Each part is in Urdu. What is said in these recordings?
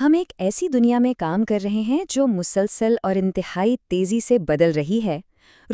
ہم ایک ایسی دنیا میں کام کر رہے ہیں جو مسلسل اور انتہائی تیزی سے بدل رہی ہے۔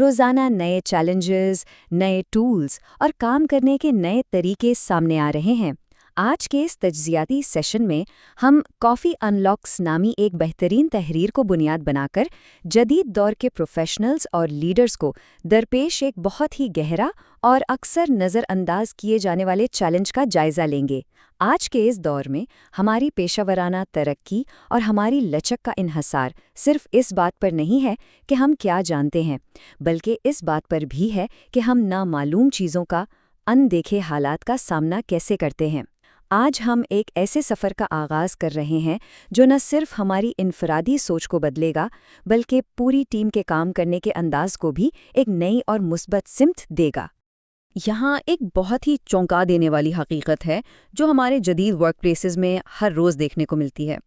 روزانہ نئے چیلنجز، نئے ٹولز اور کام کرنے کے نئے طریقے سامنے آ رہے ہیں۔ آج کے اس تجزیاتی سیشن میں ہم کافی ان لاکس نامی ایک بہترین تحریر کو بنیاد بنا کر جدید دور کے پروفیشنلز اور لیڈرز کو درپیش ایک بہت ہی گہرا اور اکثر نظر انداز کیے جانے والے چیلنج کا جائزہ لیں گے۔ آج کے اس دور میں ہماری پیشہ ورانہ ترقی اور ہماری لچک کا انحصار صرف اس بات پر نہیں ہے کہ ہم کیا جانتے ہیں، بلکہ اس بات پر بھی ہے کہ ہم نامعلوم چیزوں کا، اندیکھے حالات کا سامنا کیسے کرتے ہیں۔ آج ہم ایک ایسے سفر کا آغاز کر رہے ہیں جو نہ صرف ہماری انفرادی سوچ کو بدلے گا، بلکہ پوری ٹیم کے کام کرنے کے انداز کو بھی ایک نئی اور مثبت سمت دے گا۔ یہاں ایک بہت ہی چونکا دینے والی حقیقت ہے جو ہمارے جدید ورک پلیسز میں ہر روز دیکھنے کو ملتی ہے۔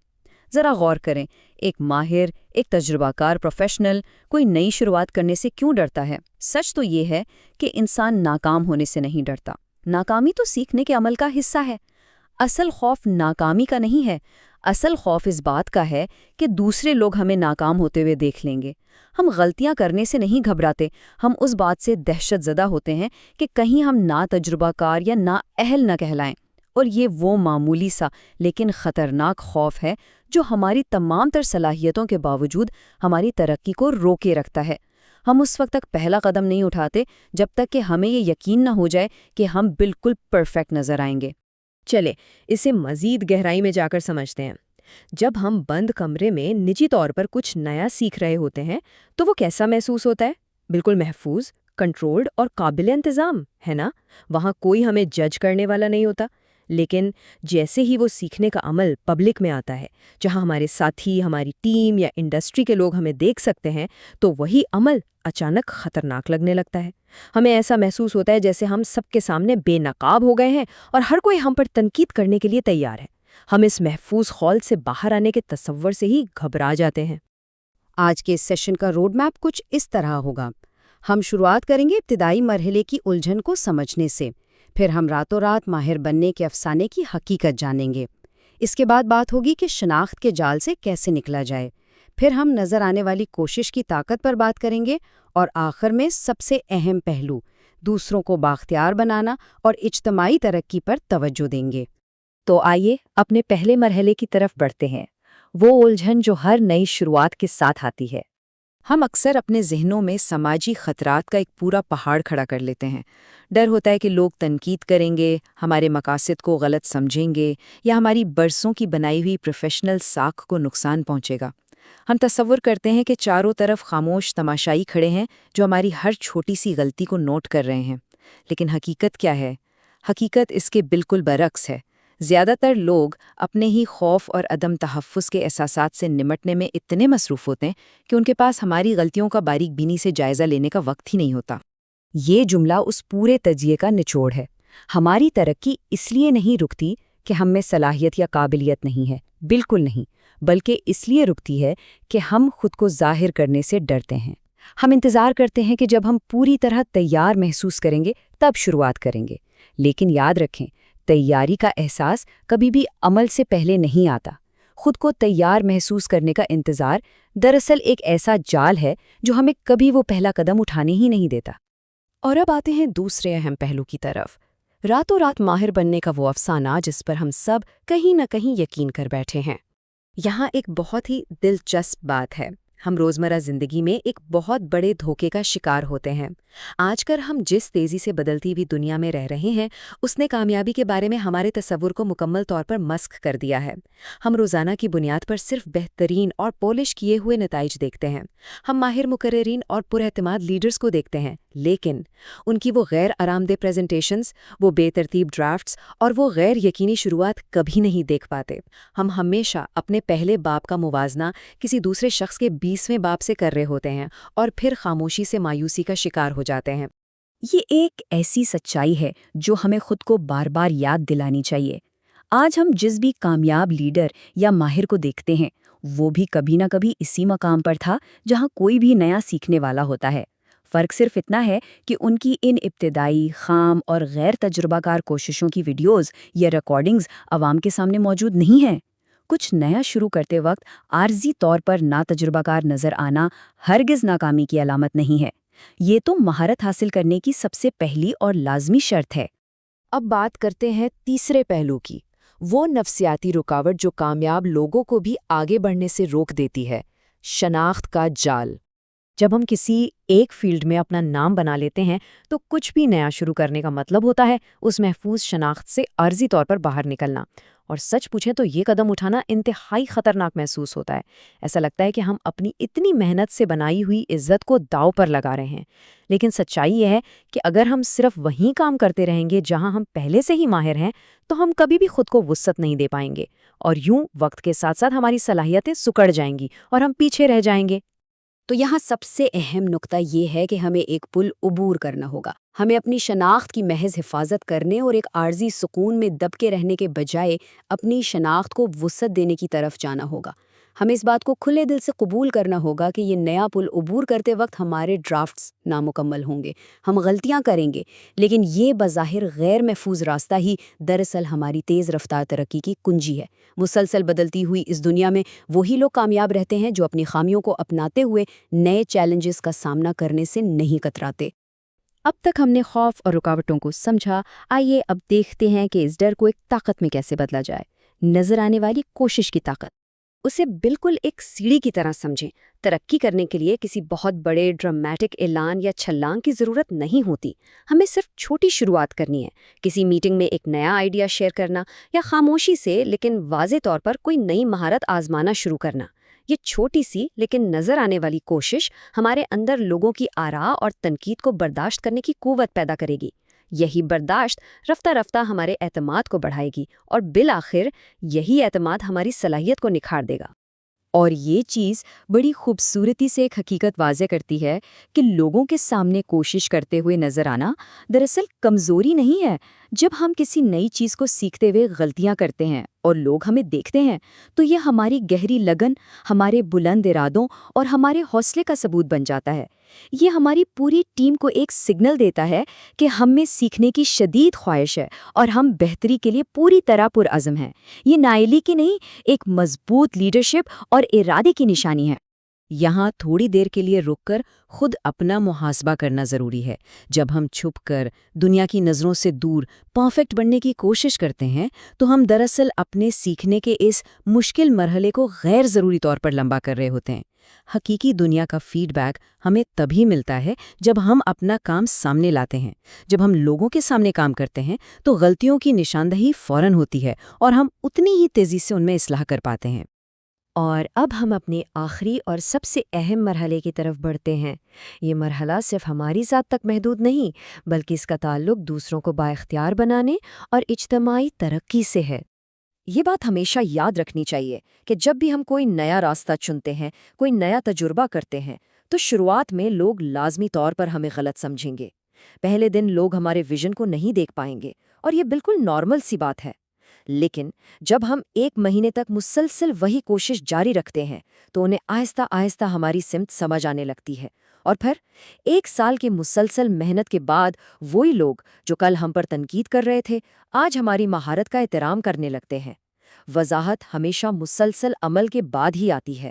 ذرا غور کریں، ایک ماہر، ایک تجربہ کار پروفیشنل کوئی نئی شروعات کرنے سے کیوں ڈرتا ہے؟ سچ تو یہ ہے کہ انسان ناکام ہونے سے نہیں ڈرتا۔ ناکامی تو سیکھنے کے عمل کا حصہ ہے۔ اصل خوف ناکامی کا نہیں ہے، اصل خوف اس بات کا ہے کہ دوسرے لوگ ہمیں ناکام ہوتے ہوئے دیکھ لیں گے۔ ہم غلطیاں کرنے سے نہیں گھبراتے، ہم اس بات سے دہشت زدہ ہوتے ہیں کہ کہیں ہم نا تجربہ کار یا نا اہل نہ کہلائیں۔ اور یہ وہ معمولی سا لیکن خطرناک خوف ہے جو ہماری تمام تر صلاحیتوں کے باوجود ہماری ترقی کو روکے رکھتا ہے۔ ہم اس وقت تک پہلا قدم نہیں اٹھاتے جب تک کہ ہمیں یہ یقین نہ ہو جائے کہ ہم بالکل پرفیکٹ نظر آئیں گے۔ چلے اسے مزید گہرائی میں جا کر سمجھتے ہیں۔ جب ہم بند کمرے میں نجی طور پر کچھ نیا سیکھ رہے ہوتے ہیں تو وہ کیسا محسوس ہوتا ہے؟ بالکل محفوظ، کنٹرولڈ اور قابل انتظام، ہے نا؟ وہاں کوئی ہمیں جج کرنے والا نہیں ہوتا۔ لیکن جیسے ہی وہ سیکھنے کا عمل پبلک میں آتا ہے، جہاں ہمارے ساتھی، ہماری ٹیم یا انڈسٹری کے لوگ ہمیں دیکھ سکتے ہیں، تو وہی عمل اچانک خطرناک لگنے لگتا ہے۔ ہمیں ایسا محسوس ہوتا ہے جیسے ہم سب کے سامنے بے نقاب ہو گئے ہیں اور ہر کوئی ہم پر تنقید کرنے کے لیے تیار ہے۔ ہم اس محفوظ خول سے باہر آنے کے تصور سے ہی گھبرا جاتے ہیں۔ آج کے اس سیشن کا روڈ میپ کچھ اس طرح ہوگا۔ ہم شروعات کریں گے ابتدائی مرحلے کی الجھن کو سمجھنے سے، پھر ہم راتوں رات ماہر بننے کے افسانے کی حقیقت جانیں گے۔ اس کے بعد بات ہوگی کہ شناخت کے جال سے کیسے نکلا جائے، پھر ہم نظر آنے والی کوشش کی طاقت پر بات کریں گے، اور آخر میں سب سے اہم پہلو، دوسروں کو بااختیار بنانا اور اجتماعی ترقی پر توجہ دیں گے۔ تو آئیے اپنے پہلے مرحلے کی طرف بڑھتے ہیں، وہ الجھن جو ہر نئی شروعات کے ساتھ آتی ہے۔ ہم اکثر اپنے ذہنوں میں سماجی خطرات کا ایک پورا پہاڑ کھڑا کر لیتے ہیں۔ ڈر ہوتا ہے کہ لوگ تنقید کریں گے، ہمارے مقاصد کو غلط سمجھیں گے، یا ہماری برسوں کی بنائی ہوئی پروفیشنل ساکھ کو نقصان پہنچے گا۔ ہم تصور کرتے ہیں کہ چاروں طرف خاموش تماشائی کھڑے ہیں جو ہماری ہر چھوٹی سی غلطی کو نوٹ کر رہے ہیں۔ لیکن حقیقت کیا ہے؟ حقیقت اس کے بالکل برعکس ہے۔ زیادہ تر لوگ اپنے ہی خوف اور عدم تحفظ کے احساسات سے نمٹنے میں اتنے مصروف ہوتے ہیں کہ ان کے پاس ہماری غلطیوں کا باریک بینی سے جائزہ لینے کا وقت ہی نہیں ہوتا۔ یہ جملہ اس پورے تجزیے کا نچوڑ ہے۔ ہماری ترقی اس لیے نہیں رکتی کہ ہم میں صلاحیت یا قابلیت نہیں ہے، بالکل نہیں، بلکہ اس لیے رکتی ہے کہ ہم خود کو ظاہر کرنے سے ڈرتے ہیں۔ ہم انتظار کرتے ہیں کہ جب ہم پوری طرح تیار محسوس کریں گے تب شروعات کریں گے۔ لیکن یاد رکھیں، تیاری کا احساس کبھی بھی عمل سے پہلے نہیں آتا۔ خود کو تیار محسوس کرنے کا انتظار دراصل ایک ایسا جال ہے جو ہمیں کبھی وہ پہلا قدم اٹھانے ہی نہیں دیتا۔ اور اب آتے ہیں دوسرے اہم پہلو کی طرف، راتوں رات ماہر بننے کا وہ افسانہ جس پر ہم سب کہیں نہ کہیں یقین کر بیٹھے ہیں۔ یہاں ایک بہت ہی دلچسپ بات ہے۔ ہم روزمرہ زندگی میں ایک بہت بڑے دھوکے کا شکار ہوتے ہیں۔ آج کل ہم جس تیزی سے بدلتی ہوئی دنیا میں رہ رہے ہیں، اس نے کامیابی کے بارے میں ہمارے تصور کو مکمل طور پر مسخ کر دیا ہے۔ ہم روزانہ کی بنیاد پر صرف بہترین اور پولش کیے ہوئے نتائج دیکھتے ہیں۔ ہم ماہر مقررین اور پراعتماد لیڈرز کو دیکھتے ہیں، لیکن ان کی وہ غیر آرام دہ پریزنٹیشنز، وہ بے ترتیب ڈرافٹس اور وہ غیر یقینی شروعات کبھی نہیں دیکھ پاتے۔ ہم ہمیشہ اپنے پہلے باب کا موازنہ کسی دوسرے شخص کے 20ویں باب سے کر رہے ہوتے ہیں اور پھر خاموشی سے مایوسی کا شکار ہو جاتے ہیں۔ یہ ایک ایسی سچائی ہے جو ہمیں خود کو بار بار یاد دلانی چاہیے۔ آج ہم جس بھی کامیاب لیڈر یا ماہر کو دیکھتے ہیں، وہ بھی کبھی نہ کبھی اسی مقام پر تھا جہاں کوئی بھی نیا سیکھنے والا ہوتا ہے۔ فرق صرف اتنا ہے کہ ان کی ان ابتدائی، خام اور غیر تجربہ کار کوششوں کی ویڈیوز یا ریکارڈنگز عوام کے سامنے موجود نہیں ہیں۔ کچھ نیا شروع کرتے وقت عارضی طور پر ناتجربہ کار نظر آنا ہرگز ناکامی کی علامت نہیں ہے۔ یہ تو مہارت حاصل کرنے کی سب سے پہلی اور لازمی شرط ہے۔ اب بات کرتے ہیں تیسرے پہلو کی، وہ نفسیاتی رکاوٹ جو کامیاب لوگوں کو بھی آگے بڑھنے سے روک دیتی ہے، شناخت کا جال۔ جب ہم کسی ایک فیلڈ میں اپنا نام بنا لیتے ہیں تو کچھ بھی نیا شروع کرنے کا مطلب ہوتا ہے اس محفوظ شناخت سے عارضی طور پر باہر نکلنا۔ اور سچ پوچھیں تو یہ قدم اٹھانا انتہائی خطرناک محسوس ہوتا ہے۔ ایسا لگتا ہے کہ ہم اپنی اتنی محنت سے بنائی ہوئی عزت کو داؤ پر لگا رہے ہیں۔ لیکن سچائی یہ ہے کہ اگر ہم صرف وہیں کام کرتے رہیں گے جہاں ہم پہلے سے ہی ماہر ہیں تو ہم کبھی بھی خود کو وسعت نہیں دے پائیں گے، اور یوں وقت کے ساتھ ساتھ ہماری صلاحیتیں سکڑ جائیں گی اور ہم پیچھے رہ جائیں گے۔ تو یہاں سب سے اہم نقطہ یہ ہے کہ ہمیں ایک پل عبور کرنا ہوگا۔ ہمیں اپنی شناخت کی محض حفاظت کرنے اور ایک عارضی سکون میں دب کے رہنے کے بجائے اپنی شناخت کو وسعت دینے کی طرف جانا ہوگا۔ ہمیں اس بات کو کھلے دل سے قبول کرنا ہوگا کہ یہ نیا پل عبور کرتے وقت ہمارے ڈرافٹس نامکمل ہوں گے، ہم غلطیاں کریں گے، لیکن یہ بظاہر غیر محفوظ راستہ ہی دراصل ہماری تیز رفتار ترقی کی کنجی ہے۔ مسلسل بدلتی ہوئی اس دنیا میں وہی لوگ کامیاب رہتے ہیں جو اپنی خامیوں کو اپناتے ہوئے نئے چیلنجز کا سامنا کرنے سے نہیں کتراتے۔ اب تک ہم نے خوف اور رکاوٹوں کو سمجھا، آئیے اب دیکھتے ہیں کہ اس ڈر کو ایک طاقت میں کیسے بدلا جائے۔ نظر آنے والی کوشش کی طاقت۔ اسے بالکل ایک سیڑھی کی طرح سمجھیں۔ ترقی کرنے کے لیے کسی بہت بڑے ڈرامیٹک اعلان یا چھلانگ کی ضرورت نہیں ہوتی، ہمیں صرف چھوٹی شروعات کرنی ہے۔ کسی میٹنگ میں ایک نیا آئیڈیا شیئر کرنا یا خاموشی سے لیکن واضح طور پر کوئی نئی مہارت آزمانا شروع کرنا۔ یہ چھوٹی سی لیکن نظر آنے والی کوشش ہمارے اندر لوگوں کی آراء اور تنقید کو برداشت کرنے کی قوت پیدا کرے گی۔ یہی برداشت رفتہ رفتہ ہمارے اعتماد کو بڑھائے گی اور بالآخر یہی اعتماد ہماری صلاحیت کو نکھار دے گا۔ اور یہ چیز بڑی خوبصورتی سے ایک حقیقت واضح کرتی ہے کہ لوگوں کے سامنے کوشش کرتے ہوئے نظر آنا دراصل کمزوری نہیں ہے۔ جب ہم کسی نئی چیز کو سیکھتے ہوئے غلطیاں کرتے ہیں اور لوگ ہمیں دیکھتے ہیں تو یہ ہماری گہری لگن، ہمارے بلند ارادوں اور ہمارے حوصلے کا ثبوت بن جاتا ہے۔ یہ ہماری پوری ٹیم کو ایک سگنل دیتا ہے کہ ہم میں سیکھنے کی شدید خواہش ہے اور ہم بہتری کے لیے پوری طرح پرعزم ہیں۔ یہ نااہلی کی نہیں، ایک مضبوط لیڈرشپ اور ارادے کی نشانی ہے۔ یہاں تھوڑی دیر کے لیے رک کر خود اپنا محاسبہ کرنا ضروری ہے۔ جب ہم چھپ کر دنیا کی نظروں سے دور پرفیکٹ بننے کی کوشش کرتے ہیں تو ہم دراصل اپنے سیکھنے کے اس مشکل مرحلے کو غیر ضروری طور پر لمبا کر رہے ہوتے ہیں۔ حقیقی دنیا کا فیڈ بیک ہمیں تبھی ملتا ہے جب ہم اپنا کام سامنے لاتے ہیں۔ جب ہم لوگوں کے سامنے کام کرتے ہیں تو غلطیوں کی نشاندہی فوراً ہوتی ہے اور ہم اتنی ہی تیزی سے ان میں اصلاح کر پاتے ہیں۔ اور اب ہم اپنے آخری اور سب سے اہم مرحلے کی طرف بڑھتے ہیں۔ یہ مرحلہ صرف ہماری ذات تک محدود نہیں، بلکہ اس کا تعلق دوسروں کو بااختیار بنانے اور اجتماعی ترقی سے ہے۔ یہ بات ہمیشہ یاد رکھنی چاہیے کہ جب بھی ہم کوئی نیا راستہ چنتے ہیں، کوئی نیا تجربہ کرتے ہیں، تو شروعات میں لوگ لازمی طور پر ہمیں غلط سمجھیں گے۔ پہلے دن لوگ ہمارے ویژن کو نہیں دیکھ پائیں گے، اور یہ بالکل نارمل سی بات ہے۔ لیکن جب ہم 1 مہینے تک مسلسل وہی کوشش جاری رکھتے ہیں تو انہیں آہستہ آہستہ ہماری سمت سمجھ آنے لگتی ہے، اور پھر 1 سال کی مسلسل محنت کے بعد وہی لوگ جو کل ہم پر تنقید کر رہے تھے آج ہماری مہارت کا احترام کرنے لگتے ہیں۔ وضاحت ہمیشہ مسلسل عمل کے بعد ہی آتی ہے۔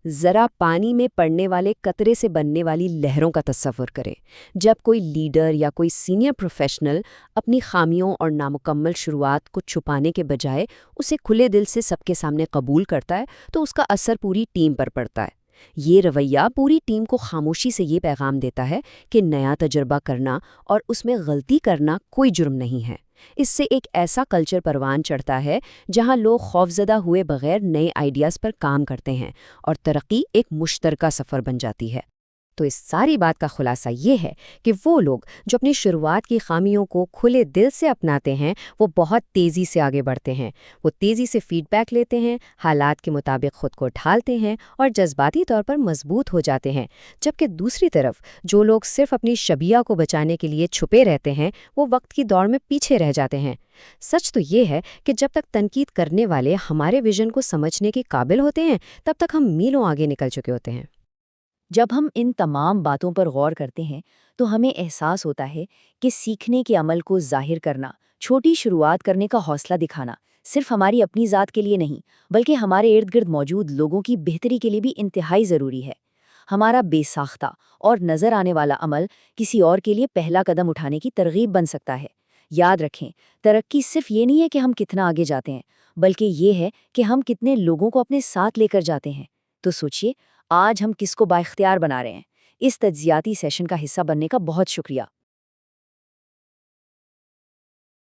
ذرا پانی میں پڑنے والے قطرے سے بننے والی لہروں کا تصور کریں۔ جب کوئی لیڈر یا کوئی سینئر پروفیشنل اپنی خامیوں اور نامکمل شروعات کو چھپانے کے بجائے اسے کھلے دل سے سب کے سامنے قبول کرتا ہے تو اس کا اثر پوری ٹیم پر پڑتا ہے۔ یہ رویہ پوری ٹیم کو خاموشی سے یہ پیغام دیتا ہے کہ نیا تجربہ کرنا اور اس میں غلطی کرنا کوئی جرم نہیں ہے۔ اس سے ایک ایسا کلچر پروان چڑھتا ہے جہاں لوگ خوفزدہ ہوئے بغیر نئے آئیڈیاز پر کام کرتے ہیں اور ترقی ایک مشترکہ سفر بن جاتی ہے۔ تو اس ساری بات کا خلاصہ یہ ہے کہ وہ لوگ جو اپنی شروعات کی خامیوں کو کھلے دل سے اپناتے ہیں وہ بہت تیزی سے آگے بڑھتے ہیں، وہ تیزی سے فیڈ بیک لیتے ہیں، حالات کے مطابق خود کو ڈھالتے ہیں اور جذباتی طور پر مضبوط ہو جاتے ہیں، جبکہ دوسری طرف جو لوگ صرف اپنی شبیہ کو بچانے کے لیے چھپے رہتے ہیں وہ وقت کی دوڑ میں پیچھے رہ جاتے ہیں۔ سچ تو یہ ہے کہ جب تک تنقید کرنے والے ہمارے ویژن کو سمجھنے کے قابل ہوتے ہیں تب تک ہم میلوں آگے نکل چکے ہوتے ہیں۔ جب ہم ان تمام باتوں پر غور کرتے ہیں تو ہمیں احساس ہوتا ہے کہ سیکھنے کے عمل کو ظاہر کرنا، چھوٹی شروعات کرنے کا حوصلہ دکھانا صرف ہماری اپنی ذات کے لیے نہیں بلکہ ہمارے ارد گرد موجود لوگوں کی بہتری کے لیے بھی انتہائی ضروری ہے۔ ہمارا بے ساختہ اور نظر آنے والا عمل کسی اور کے لیے پہلا قدم اٹھانے کی ترغیب بن سکتا ہے۔ یاد رکھیں، ترقی صرف یہ نہیں ہے کہ ہم کتنا آگے جاتے ہیں، بلکہ یہ ہے کہ ہم کتنے لوگوں کو اپنے ساتھ لے کر جاتے ہیں۔ تو سوچئے، آج ہم کس کو بااختیار بنا رہے ہیں؟ اس تجزیاتی سیشن کا حصہ بننے کا بہت شکریہ۔